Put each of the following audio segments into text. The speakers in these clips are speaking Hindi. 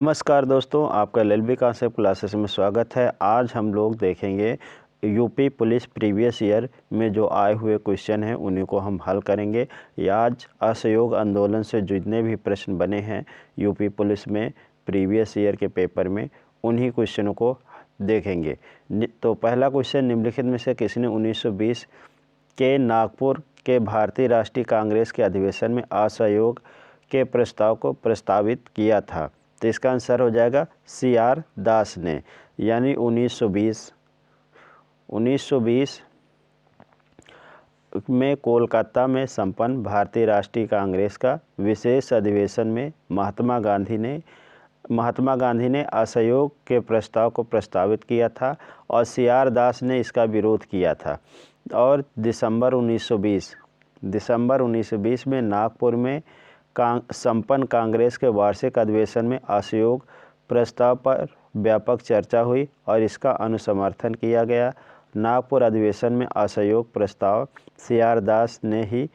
नमस्कार दोस्तों, आपका एलएलबी कॉन्सेप्ट क्लासेस में स्वागत है। आज हम लोग देखेंगे यूपी पुलिस प्रीवियस ईयर में जो आए हुए क्वेश्चन हैं उन्हीं को हम हल करेंगे। आज असहयोग आंदोलन से जितने भी प्रश्न बने हैं यूपी पुलिस में प्रीवियस ईयर के पेपर में, उन्हीं क्वेश्चनों को देखेंगे। तो पहला क्वेश्चन, निम्नलिखित में से किसने 1920 के नागपुर के भारतीय राष्ट्रीय कांग्रेस के अधिवेशन में असहयोग के प्रस्ताव को प्रस्तावित किया था? तो इसका आंसर हो जाएगा CR दास ने, यानी 1920 में कोलकाता में संपन्न भारतीय राष्ट्रीय कांग्रेस का विशेष अधिवेशन में महात्मा गांधी ने असहयोग के प्रस्ताव को प्रस्तावित किया था और CR दास ने इसका विरोध किया था। और दिसंबर 1920 में नागपुर में संपन्न कांग्रेस के वार्षिक अधिवेशन में असहयोग प्रस्ताव पर व्यापक चर्चा हुई और इसका अनुसमर्थन किया गया। नागपुर अधिवेशन में असहयोग प्रस्ताव CR दास ने ही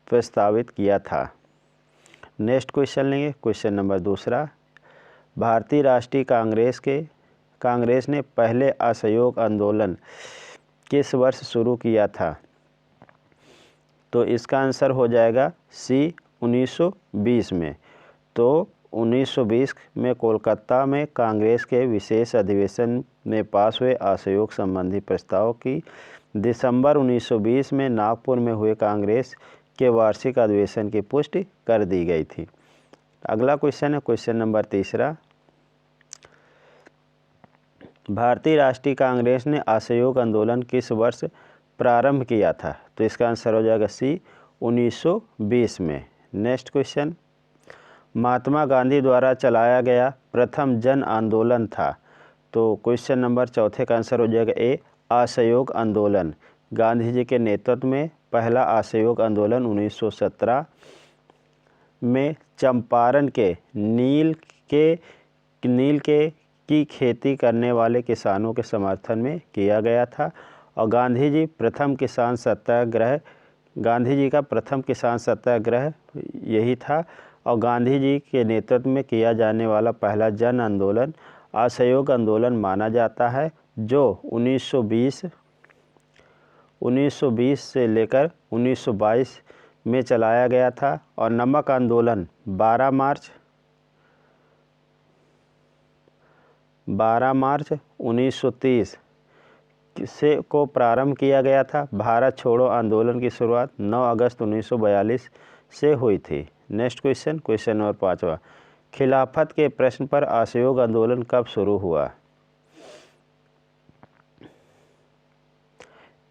प्रस्तावित किया था। नेक्स्ट क्वेश्चन लेंगे, क्वेश्चन नंबर दूसरा। भारतीय राष्ट्रीय कांग्रेस ने पहले असहयोग आंदोलन किस वर्ष शुरू किया था? तो इसका आंसर हो जाएगा C 1920 में। तो 1920 में कोलकाता में कांग्रेस के विशेष अधिवेशन में पास हुए असहयोग संबंधी प्रस्ताव की दिसंबर 1920 में नागपुर में हुए कांग्रेस के वार्षिक अधिवेशन की पुष्टि कर दी गई थी। अगला क्वेश्चन है क्वेश्चन नंबर तीसरा। भारतीय राष्ट्रीय कांग्रेस ने असहयोग आंदोलन किस वर्ष प्रारंभ किया था? तो इसका आंसर हो जाएगा C 1920 में। नेक्स्ट क्वेश्चन, महात्मा गांधी द्वारा चलाया गया प्रथम जन आंदोलन था? तो क्वेश्चन नंबर चौथे का आंसर हो जाएगा A असहयोग आंदोलन। गांधी जी के नेतृत्व में पहला असहयोग आंदोलन 1917 में चंपारण के नील के की खेती करने वाले किसानों के समर्थन में किया गया था और गांधी जी का प्रथम किसान सत्याग्रह यही था और गांधी जी के नेतृत्व में किया जाने वाला पहला जन आंदोलन असहयोग आंदोलन माना जाता है, जो 1920 से लेकर 1922 में चलाया गया था। और नमक आंदोलन 12 मार्च 1930 से को प्रारंभ किया गया था। भारत छोड़ो आंदोलन की शुरुआत 9 अगस्त 1942 से हुई थी। नेक्स्ट क्वेश्चन, क्वेश्चन नंबर 5वां। खिलाफत के प्रश्न पर असहयोग आंदोलन कब शुरू हुआ?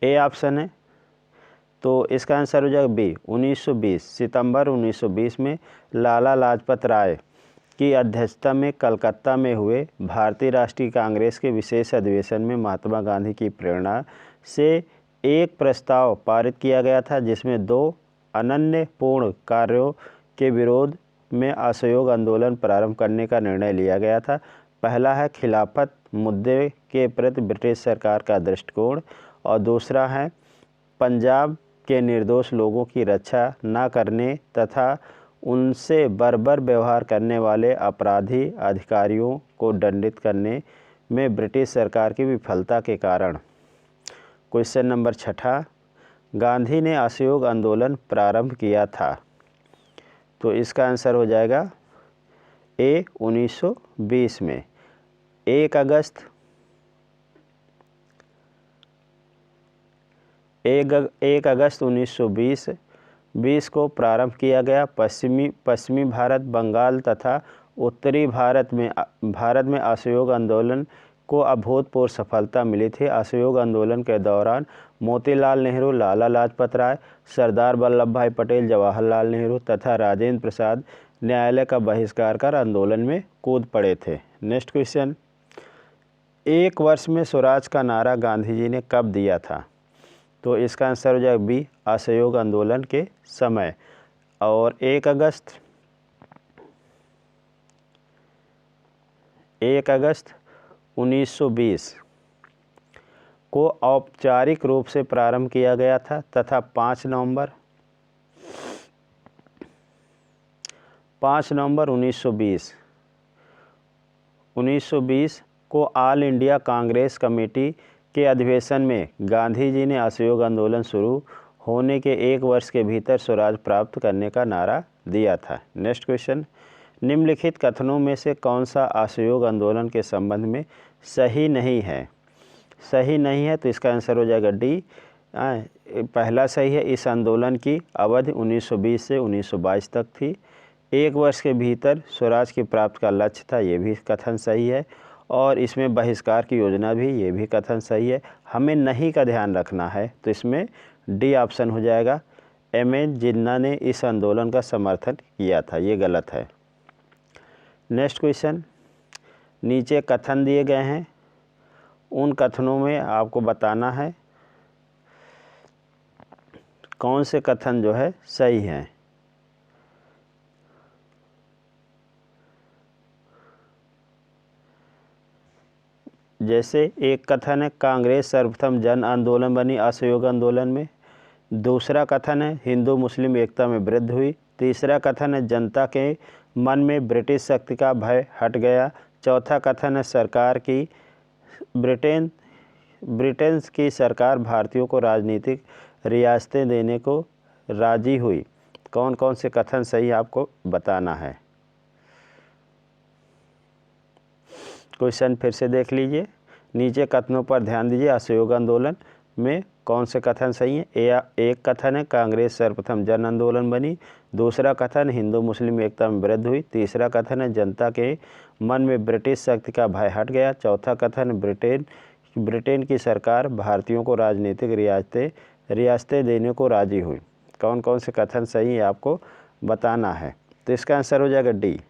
ए ऑप्शन है, तो इसका आंसर हो जाएगा B 1920। सितंबर 1920 में लाला लाजपत राय की अध्यक्षता में कलकत्ता में हुए भारतीय राष्ट्रीय कांग्रेस के विशेष अधिवेशन में महात्मा गांधी की प्रेरणा से एक प्रस्ताव पारित किया गया था, जिसमें 2 अनन्यपूर्ण कार्यों के विरोध में असहयोग आंदोलन प्रारंभ करने का निर्णय लिया गया था। पहला है खिलाफत मुद्दे के प्रति ब्रिटिश सरकार का दृष्टिकोण और दूसरा है पंजाब के निर्दोष लोगों की रक्षा न करने तथा उनसे बर्बर व्यवहार करने वाले अपराधी अधिकारियों को दंडित करने में ब्रिटिश सरकार की विफलता के कारण। क्वेश्चन नंबर 6, गांधी ने असहयोग आंदोलन प्रारंभ किया था? तो इसका आंसर हो जाएगा A 1920 में। 1 अगस्त 1920 को प्रारंभ किया गया। पश्चिमी भारत, बंगाल तथा उत्तरी भारत में असहयोग आंदोलन को अभूतपूर्व सफलता मिली थी। असहयोग आंदोलन के दौरान मोतीलाल नेहरू, लाला लाजपत राय, सरदार वल्लभ भाई पटेल, जवाहरलाल नेहरू तथा राजेंद्र प्रसाद न्यायालय का बहिष्कार कर आंदोलन में कूद पड़े थे। नेक्स्ट क्वेश्चन, 1 वर्ष में स्वराज का नारा गांधी जी ने कब दिया था? तो इसका आंसर हो जाएगा B असहयोग आंदोलन के समय। और 1 अगस्त 1920 को औपचारिक रूप से प्रारंभ किया गया था तथा 5 नवंबर 1920 1920 को ऑल इंडिया कांग्रेस कमेटी के अधिवेशन में गांधी जी ने असहयोग आंदोलन शुरू होने के 1 वर्ष के भीतर स्वराज प्राप्त करने का नारा दिया था। नेक्स्ट क्वेश्चन, निम्नलिखित कथनों में से कौन सा असहयोग आंदोलन के संबंध में सही नहीं है? सही नहीं है तो इसका आंसर हो जाएगा डी। पहला सही है, इस आंदोलन की अवधि 1920 से 1922 तक थी। 1 वर्ष के भीतर स्वराज की प्राप्ति का लक्ष्य था, ये भी कथन सही है। और इसमें बहिष्कार की योजना भी, ये भी कथन सही है। हमें नहीं का ध्यान रखना है तो इसमें डी ऑप्शन हो जाएगा, एम.एन. जिन्ना ने इस आंदोलन का समर्थन किया था, ये गलत है। नेक्स्ट क्वेश्चन, नीचे कथन दिए गए हैं, उन कथनों में आपको बताना है कौन से कथन जो है सही हैं। जैसे एक कथन है कांग्रेस सर्वप्रथम जन आंदोलन बनी असहयोग आंदोलन में। दूसरा कथन है हिंदू मुस्लिम एकता में वृद्धि हुई। तीसरा कथन है जनता के मन में ब्रिटिश शक्ति का भय हट गया। चौथा कथन है सरकार की ब्रिटेन की सरकार भारतीयों को राजनीतिक रियासतें देने को राजी हुई। कौन कौन से कथन सही आपको बताना है। क्वेश्चन फिर से देख लीजिए, नीचे कथनों पर ध्यान दीजिए। असहयोग आंदोलन में कौन से कथन सही हैं? एक कथन है कांग्रेस सर्वप्रथम जन आंदोलन बनी। दूसरा कथन हिंदू मुस्लिम एकता में वृद्धि हुई। तीसरा कथन है जनता के मन में ब्रिटिश शक्ति का भय हट गया। चौथा कथन ब्रिटेन की सरकार भारतीयों को राजनीतिक रियासतें देने को राजी हुई। कौन कौन से कथन सही है आपको बताना है। तो इसका आंसर हो जाएगा डी।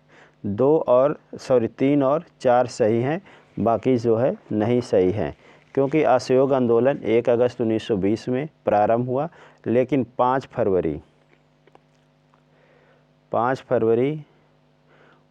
3 और 4 सही हैं, बाकी जो है नहीं सही हैं, क्योंकि असहयोग आंदोलन 1 अगस्त 1920 में प्रारंभ हुआ, लेकिन 5 फरवरी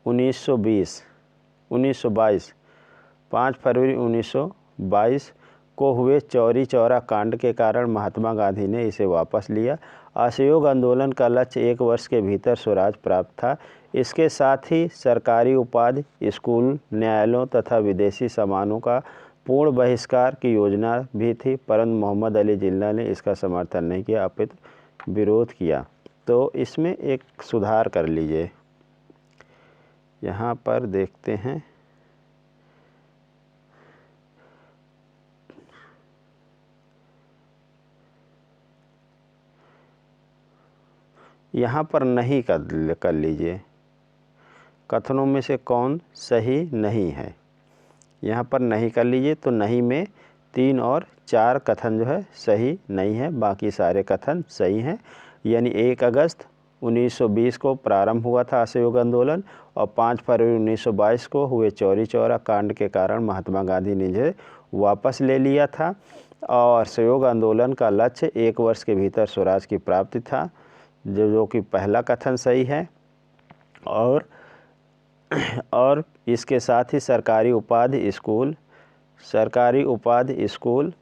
1922 को हुए चौरी चौरा कांड के कारण महात्मा गांधी ने इसे वापस लिया। असहयोग आंदोलन का लक्ष्य 1 वर्ष के भीतर स्वराज प्राप्त था। इसके साथ ही सरकारी उपाधि, स्कूल, न्यायालयों तथा विदेशी सामानों का पूर्ण बहिष्कार की योजना भी थी, परंतु मोहम्मद अली जिन्ना ने इसका समर्थन नहीं किया, अपितु विरोध किया। तो इसमें एक सुधार कर लीजिए। यहाँ पर देखते हैं, यहाँ पर नहीं कर लीजिए। कथनों में से कौन सही नहीं है, यहाँ पर नहीं कर लीजिए। तो नहीं में 3 और 4 कथन जो है सही नहीं है, बाकी सारे कथन सही हैं। यानी 1 अगस्त 1920 को प्रारंभ हुआ था असहयोग आंदोलन और 5 फरवरी 1922 को हुए चौरी चौरा कांड के कारण महात्मा गांधी ने इसे वापस ले लिया था। और असहयोग आंदोलन का लक्ष्य 1 वर्ष के भीतर स्वराज की प्राप्ति था, जो कि पहला कथन सही है। और इसके साथ ही सरकारी उपाधि, स्कूल,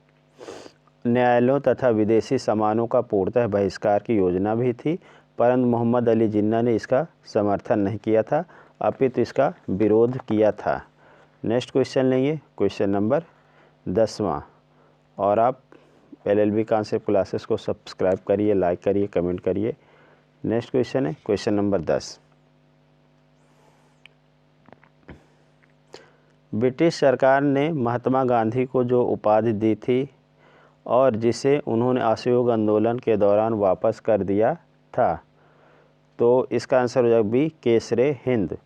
न्यायालयों तथा विदेशी सामानों का पूर्णतः बहिष्कार की योजना भी थी, परंतु मोहम्मद अली जिन्ना ने इसका समर्थन नहीं किया था, अपितु इसका विरोध किया था। नेक्स्ट क्वेश्चन लेंगे, क्वेश्चन नंबर 10वां। और आप LLB कॉन्सेप्ट क्लासेस को सब्सक्राइब करिए, लाइक करिए, कमेंट करिए। नेक्स्ट क्वेश्चन है क्वेश्चन नंबर 10। ब्रिटिश सरकार ने महात्मा गांधी को जो उपाधि दी थी और जिसे उन्होंने असहयोग आंदोलन के दौरान वापस कर दिया था, तो इसका आंसर हो जाएगा बी, केसरे हिंद।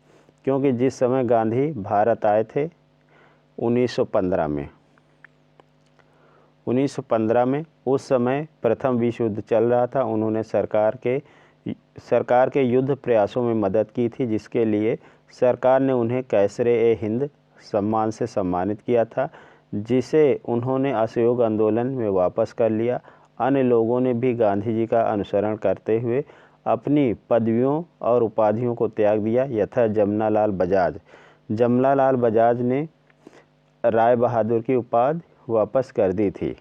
क्योंकि जिस समय गांधी भारत आए थे 1915 में, उस समय प्रथम विश्व युद्ध चल रहा था। उन्होंने सरकार के युद्ध प्रयासों में मदद की थी, जिसके लिए सरकार ने उन्हें कैसरे-ए-हिंद सम्मान से सम्मानित किया था, जिसे उन्होंने असहयोग आंदोलन में वापस कर लिया। अन्य लोगों ने भी गांधी जी का अनुसरण करते हुए अपनी पदवियों और उपाधियों को त्याग दिया। यथा जमनालाल बजाज ने राय बहादुर की उपाधि वापस कर दी थी।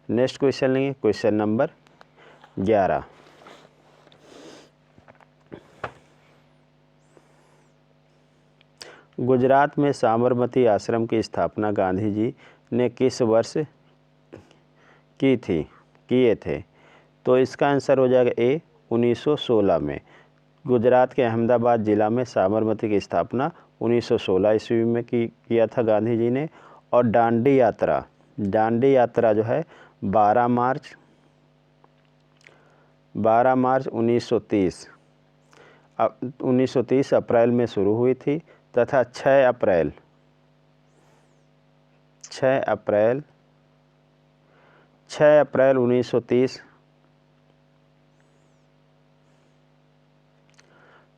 नेक्स्ट क्वेश्चन लेंगे, क्वेश्चन नंबर 11। गुजरात में साबरमती आश्रम की स्थापना गांधी जी ने किस वर्ष किए थे? तो इसका आंसर हो जाएगा ए 1916 में। गुजरात के अहमदाबाद ज़िला में साबरमती की स्थापना 1916 ईस्वी में किया था गांधी जी ने। और दांडी यात्रा जो है 12 मार्च 1930 अप्रैल में शुरू हुई थी तथा 6 अप्रैल 1930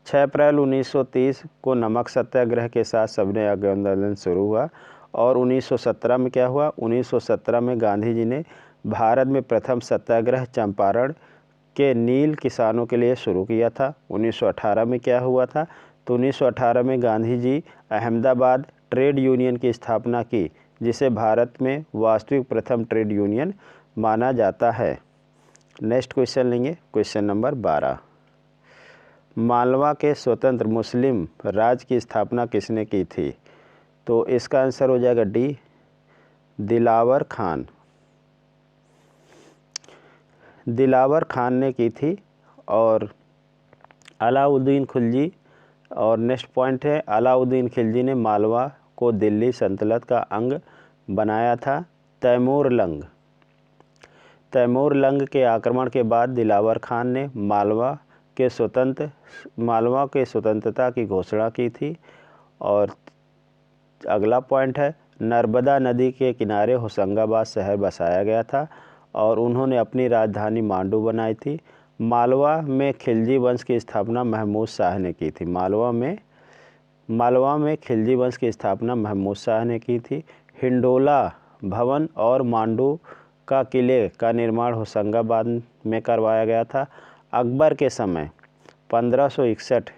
6 अप्रैल 1930 को नमक सत्याग्रह के साथ सविनय आंदोलन शुरू हुआ। और 1917 में क्या हुआ? 1917 में गांधी जी ने भारत में प्रथम सत्याग्रह चंपारण के नील किसानों के लिए शुरू किया था। 1918 में क्या हुआ था? तो 1918 में गांधी जी अहमदाबाद ट्रेड यूनियन की स्थापना की, जिसे भारत में वास्तविक प्रथम ट्रेड यूनियन माना जाता है। नेक्स्ट क्वेश्चन लेंगे, क्वेश्चन नंबर 12। मालवा के स्वतंत्र मुस्लिम राज्य की स्थापना किसने की थी? तो इसका आंसर हो जाएगा डी, दिलावर खान ने की थी। और अलाउद्दीन खिलजी, और नेक्स्ट पॉइंट है, अलाउद्दीन खिलजी ने मालवा को दिल्ली सल्तनत का अंग बनाया था। तैमूर लंग के आक्रमण के बाद दिलावर खान ने मालवा के स्वतंत्रता की घोषणा की थी। और अगला पॉइंट है, नर्मदा नदी के किनारे होशंगाबाद शहर बसाया गया था और उन्होंने अपनी राजधानी मांडू बनाई थी। मालवा में खिलजी वंश की स्थापना महमूद शाह ने की थी। मालवा में खिलजी वंश की स्थापना महमूद शाह ने की थी। हिंडोला भवन और मांडू का किले का निर्माण होशंगाबाद में करवाया गया था। अकबर के समय 1561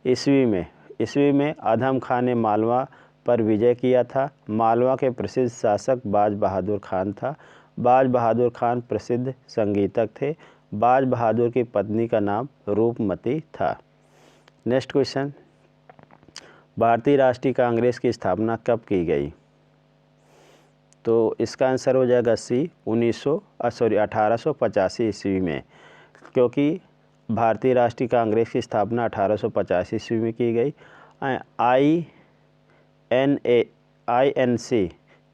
ईस्वी में आदम खान ने मालवा पर विजय किया था। मालवा के प्रसिद्ध शासक बाज बहादुर खान था। बाज बहादुर खान प्रसिद्ध संगीतक थे। बाज बहादुर की पत्नी का नाम रूपमती था। नेक्स्ट क्वेश्चन, भारतीय राष्ट्रीय कांग्रेस की स्थापना कब की गई? तो इसका आंसर हो जाएगा सी 1885 ईस्वी में, क्योंकि भारतीय राष्ट्रीय कांग्रेस की स्थापना 1885 ईस्वी में की गई। INC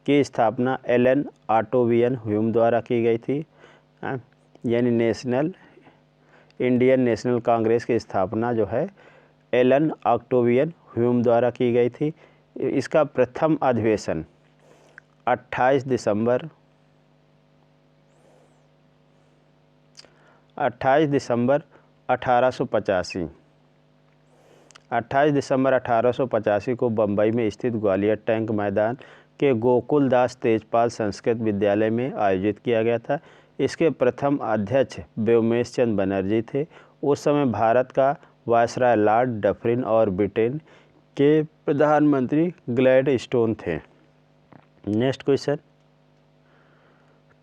की स्थापना एलन ऑक्टेवियन ह्यूम द्वारा की गई थी। यानी इंडियन नेशनल कांग्रेस की स्थापना जो है एलन ऑक्टेवियन ह्यूम द्वारा की गई थी। इसका प्रथम अधिवेशन 28 दिसंबर 1885 को बम्बई में स्थित ग्वालियर टैंक मैदान के गोकुलदास तेजपाल संस्कृत विद्यालय में आयोजित किया गया था। इसके प्रथम अध्यक्ष व्योमेश चंद्र बनर्जी थे। उस समय भारत का वायसराय लॉर्ड डफरिन और ब्रिटेन के प्रधानमंत्री ग्लैडस्टोन थे। नेक्स्ट क्वेश्चन,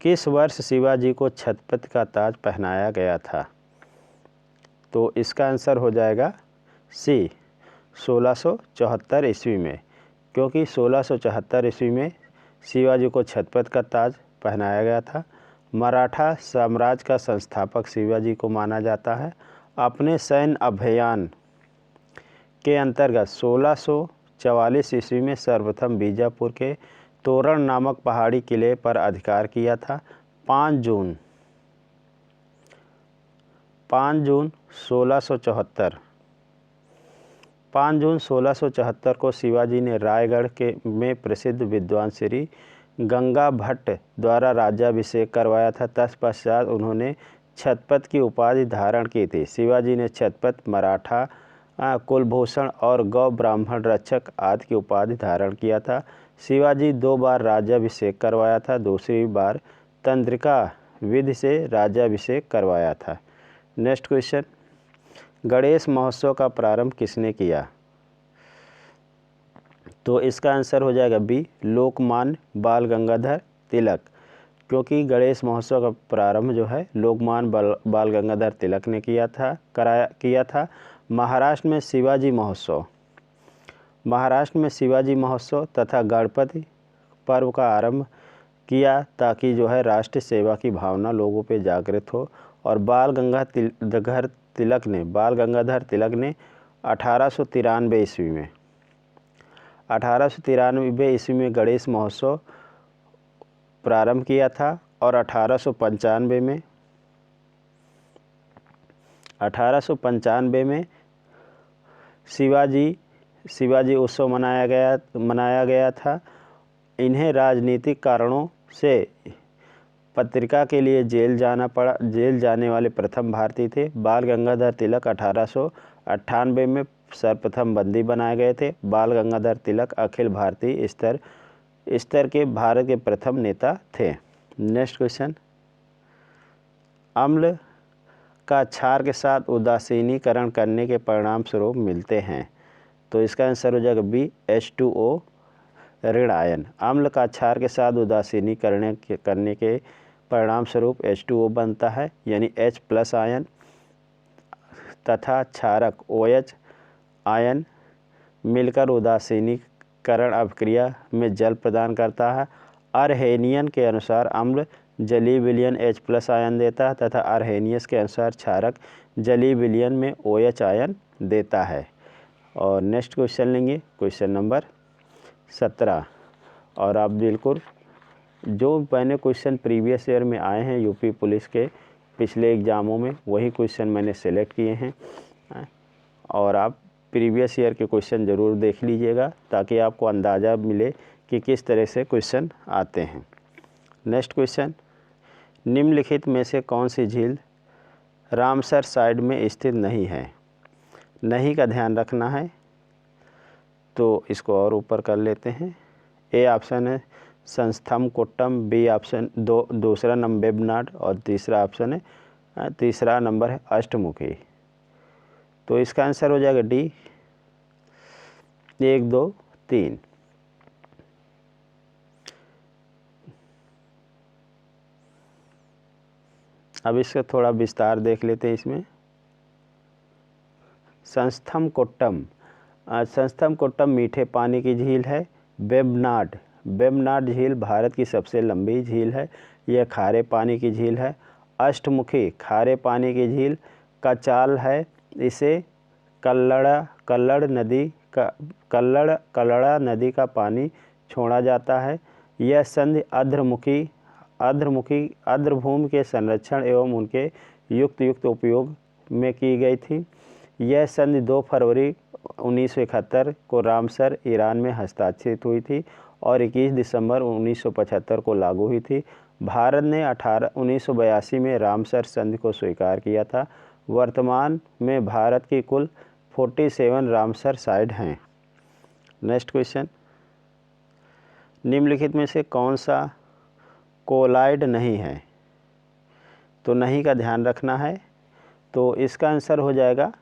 किस वर्ष शिवाजी को छत्रपति का ताज पहनाया गया था? तो इसका आंसर हो जाएगा सी 1674 ईस्वी में, क्योंकि 1674 ईस्वी में शिवाजी को छत्रपति का ताज पहनाया गया था। मराठा साम्राज्य का संस्थापक शिवाजी को माना जाता है। अपने सैन्य अभियान के अंतर्गत 1644 ईस्वी में सर्वप्रथम बीजापुर के तोरण नामक पहाड़ी किले पर अधिकार किया था। 5 जून 1674 को शिवाजी ने रायगढ़ में प्रसिद्ध विद्वान श्री गंगा भट्ट द्वारा राज्याभिषेक करवाया था। तत्पश्चात उन्होंने छत्रपति की उपाधि धारण की थी। शिवाजी ने छत्रपति, मराठा, कुलभूषण और गौ ब्राह्मण रक्षक आदि की उपाधि धारण किया था। शिवाजी 2 बार राज्याभिषेक करवाया था। दूसरी बार तंत्रिका विधि से राज्याभिषेक करवाया था। नेक्स्ट क्वेश्चन, गणेश महोत्सव का प्रारंभ किसने किया? तो इसका आंसर हो जाएगा बी, लोकमान्य बाल गंगाधर तिलक, क्योंकि गणेश महोत्सव का प्रारंभ जो है लोकमान्य बाल गंगाधर तिलक ने किया था। महाराष्ट्र में शिवाजी महोत्सव महाराष्ट्र में शिवाजी महोत्सव तथा गणपति पर्व का आरंभ किया ताकि जो है राष्ट्र सेवा की भावना लोगों पे जागृत हो। और बाल गंगाधर तिलक ने 1893 ईस्वी में 1893 ईस्वी में गणेश महोत्सव प्रारंभ किया था। और 1895 में शिवाजी उत्सव मनाया गया था। इन्हें राजनीतिक कारणों से पत्रिका के लिए जेल जाने वाले प्रथम भारतीय थे। बाल गंगाधर तिलक 1898 में सर्वप्रथम बंदी बनाए गए थे। बाल गंगाधर तिलक अखिल भारतीय स्तर के भारत के प्रथम नेता थे। नेक्स्ट क्वेश्चन, अम्ल का क्षार के साथ उदासीनीकरण करने के परिणाम स्वरूप मिलते हैं। तो इसका आंसर हो जाएगा बी, H2O ऋण आयन। अम्ल का क्षार के साथ उदासीनीकरण करने के परिणाम स्वरूप H2O बनता है, यानी H+ आयन, तथा क्षारक OH आयन मिलकर उदासीनीकरण अभिक्रिया में जल प्रदान करता है। अर्हेनियन के अनुसार अम्ल जलीय विलयन H+ आयन देता है तथा अर्हेनियस के अनुसार क्षारक जलीय विलयन में OH आयन देता है। और नेक्स्ट क्वेश्चन लेंगे, क्वेश्चन नंबर 17। और आप बिल्कुल जो मैंने क्वेश्चन प्रीवियस ईयर में आए हैं यूपी पुलिस के पिछले एग्ज़ामों में, वही क्वेश्चन मैंने सेलेक्ट किए हैं। और आप प्रीवियस ईयर के क्वेश्चन ज़रूर देख लीजिएगा ताकि आपको अंदाज़ा मिले कि किस तरह से क्वेश्चन आते हैं। नेक्स्ट क्वेश्चन, निम्नलिखित में से कौन सी झील रामसर साइड में स्थित नहीं है? नहीं का ध्यान रखना है, तो इसको और ऊपर कर लेते हैं। ए ऑप्शन है संस्थम कोट्टम, बी ऑप्शन दूसरा नंबर वेबनाड, और तीसरा नंबर है अष्टमुखी। तो इसका आंसर हो जाएगा डी, 1, 2, 3। अब इसका थोड़ा विस्तार देख लेते हैं। इसमें संस्थम कोट्टम मीठे पानी की झील है। वेबनाड झील भारत की सबसे लंबी झील है, यह खारे पानी की झील है। अष्टमुखी खारे पानी की झील का चाल है, इसे कल्लड़ नदी का पानी छोड़ा जाता है। यह संधि आर्द्रभूमि के संरक्षण एवं उनके युक्त उपयोग में की गई थी। यह संधि 2 फरवरी 1971 को रामसर ईरान में हस्ताक्षरित हुई थी और 21 दिसंबर 1975 को लागू हुई थी। भारत ने 1982 में रामसर संधि को स्वीकार किया था। वर्तमान में भारत की कुल 47 रामसर साइट हैं। नेक्स्ट क्वेश्चन, निम्नलिखित में से कौन सा कोलाइड नहीं है? तो नहीं का ध्यान रखना है, तो इसका आंसर हो जाएगा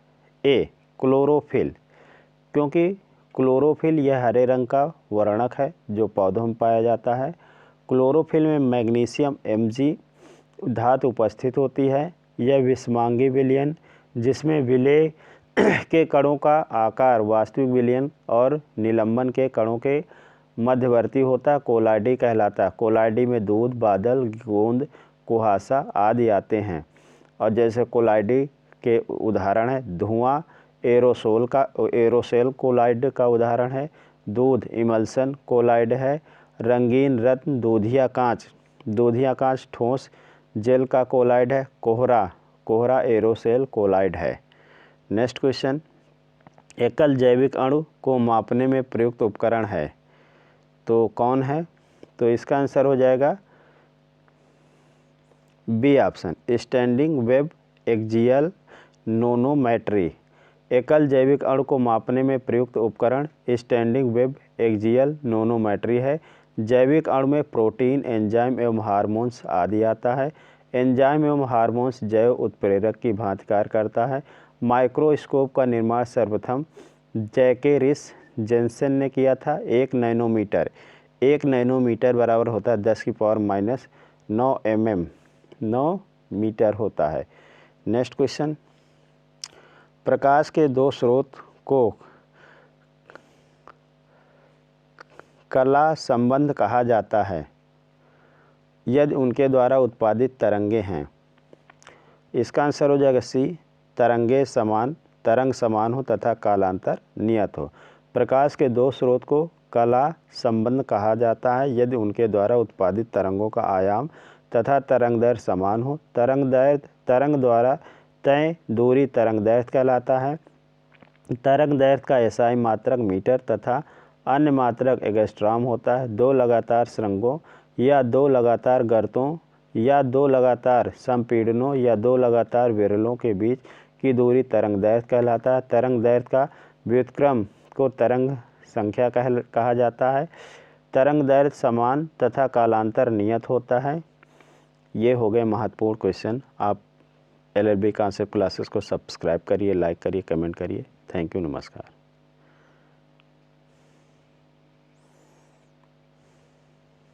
ए, क्लोरोफिल। क्योंकि क्लोरोफिल यह हरे रंग का वर्णक है जो पौधों में पाया जाता है। क्लोरोफिल में मैग्नीशियम Mg धातु उपस्थित होती है। यह विषमांगी विलयन जिसमें विलेय के कणों का आकार वास्तविक विलयन और निलंबन के कणों के मध्यवर्ती होता कोलाइडी कहलाता है। कोलाइडी में दूध, बादल, गोंद, कुहासा आदि आते हैं। और जैसे कोलाइडी के उदाहरण है धुआं, एरोसोल कोलाइड का उदाहरण है। दूध इमल्सन कोलाइड है। रंगीन रत्न दूधिया कांच ठोस जेल का कोलाइड है। कोहरा एरोसेल कोलाइड है। नेक्स्ट क्वेश्चन, एकल जैविक अणु को मापने में प्रयुक्त उपकरण है, तो कौन है? तो इसका आंसर हो जाएगा B option, standing wave axial nanometry. एकल जैविक अणु को मापने में प्रयुक्त उपकरण स्टैंडिंग वेब एक्सियल नैनोमेट्री है। जैविक अणु में प्रोटीन, एंजाइम एवं हार्मोन्स आदि आता है। एंजाइम एवं हार्मोन्स जैव उत्प्रेरक की भांति कार्य करता है। माइक्रोस्कोप का निर्माण सर्वप्रथम जैके रिस जेन्सेन ने किया था। 1 नैनोमीटर बराबर होता है 10⁻⁹ mm, 9 मीटर होता है। नेक्स्ट क्वेश्चन, प्रकाश के 2 स्रोत को कला संबंध कहा जाता है यदि उनके द्वारा उत्पादित तरंगे हैं। इसका आंसर हो जाएगा सी, तरंग समान हो तथा कालांतर नियत हो। प्रकाश के दो स्रोत को कला संबंध कहा जाता है यदि उनके द्वारा उत्पादित तरंगों का आयाम तथा तरंगदैर्घ्य समान हो। तरंग द्वारा तय दूरी तरंगदैर्घ्य कहलाता है। तरंगदैर्घ्य का एसआई मात्रक मीटर तथा अन्य मात्रक एंगस्ट्रॉम होता है। दो लगातार सुरंगों या दो लगातार गर्तों या दो लगातार संपीड़नों या दो लगातार विरलों के बीच की दूरी तरंगदैर्घ्य कहलाता है। तरंगदैर्घ्य का व्युत्क्रम को तरंग संख्या कहा जाता है। तरंगदैर्घ्य समान तथा कालांतर नियत होता है। ये हो गए महत्वपूर्ण क्वेश्चन। आप LLB कॉन्सेप्ट क्लासेस को सब्सक्राइब करिए, लाइक करिए, कमेंट करिए। थैंक यू, नमस्कार।